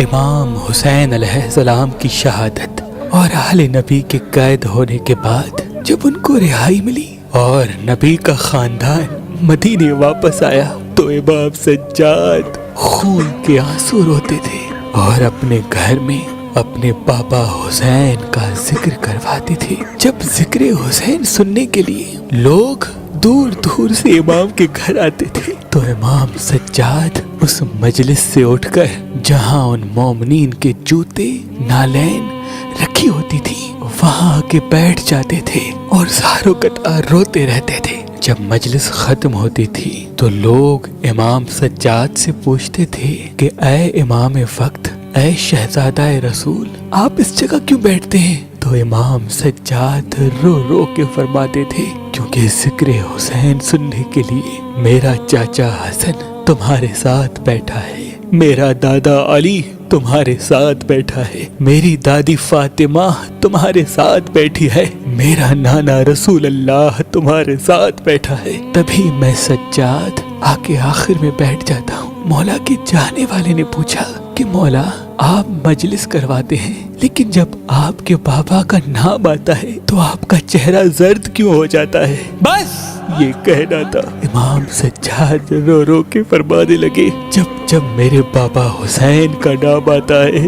امام حسین علیہ السلام کی شہادت اور اہل نبی کے قید ہونے کے بعد جب ان کو رہائی ملی اور نبی کا خاندان مدینے واپس آیا تو امام سجاد خون کے آنسو روتے تھے اور اپنے گھر میں اپنے بابا حسین کا ذکر کرواتے تھے۔ جب ذکر حسین سننے کے لیے لوگ دور دور سے امام کے گھر آتے تھے تو امام سجاد اس مجلس سے اٹھ کر جہاں ان مومنین کے جوتے نالین رکھی ہوتی تھی وہاں آ کے بیٹھ جاتے تھے اور زاروں قطار روتے رہتے تھے۔ جب مجلس ختم ہوتی تھی تو لوگ امام سجاد سے پوچھتے تھے کہ اے امام وقت، اے شہزادہ رسول، آپ اس جگہ کیوں بیٹھتے ہیں؟ تو امام سجاد رو رو کے فرماتے تھے کیونکہ ذکر حسین سننے کے لیے میرا چاچا حسن تمہارے ساتھ بیٹھا ہے، میرا دادا علی تمہارے ساتھ بیٹھا ہے، میری دادی فاطمہ تمہارے ساتھ بیٹھی ہے، میرا نانا رسول اللہ تمہارے ساتھ بیٹھا ہے۔ تبھی میں سجاد آ کے آخر میں بیٹھ جاتا ہوں۔ مولا کے چاہنے والے نے پوچھا کہ مولا آپ مجلس کرواتے ہیں لیکن جب آپ کے بابا کا نام آتا ہے تو آپ کا چہرہ زرد کیوں ہو جاتا ہے؟ بس یہ کہنا تھا۔ امام سجاد رو رو کے فرمانے لگے جب میرے بابا حسین کا نام آتا ہے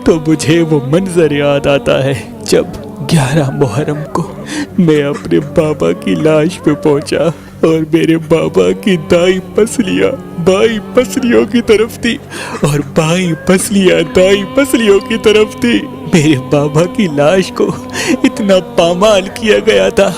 تو مجھے وہ منظر یاد آتا ہے جب 11 محرم کو میں اپنے بابا کی لاش پہ پہنچا اور میرے بابا کی دائیں پسلیاں بائیں پسلیوں کی طرف تھی اور بائیں پسلیاں دائیں پسلیوں کی طرف تھی۔ میرے بابا کی لاش کو اتنا پامال کیا گیا تھا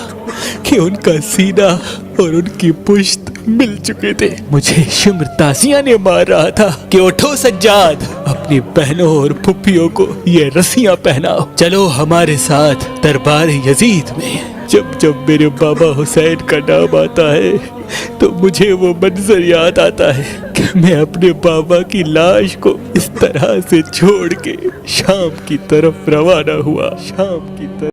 کہ ان کا سینہ اور ان کی پشت مل چکے تھے۔ مجھے شمر تازیاں نے مار رہا تھا کہ اٹھو سجاد، اپنی بہنوں اور پھپھیوں کو یہ رسیاں پہناؤ، چلو ہمارے ساتھ دربار یزید میں۔ جب میرے بابا حسین کا نام آتا ہے تو مجھے وہ منظر یاد آتا ہے کہ میں اپنے بابا کی لاش کو اس طرح سے چھوڑ کے شام کی طرف روانہ ہوا۔ شام کی طرف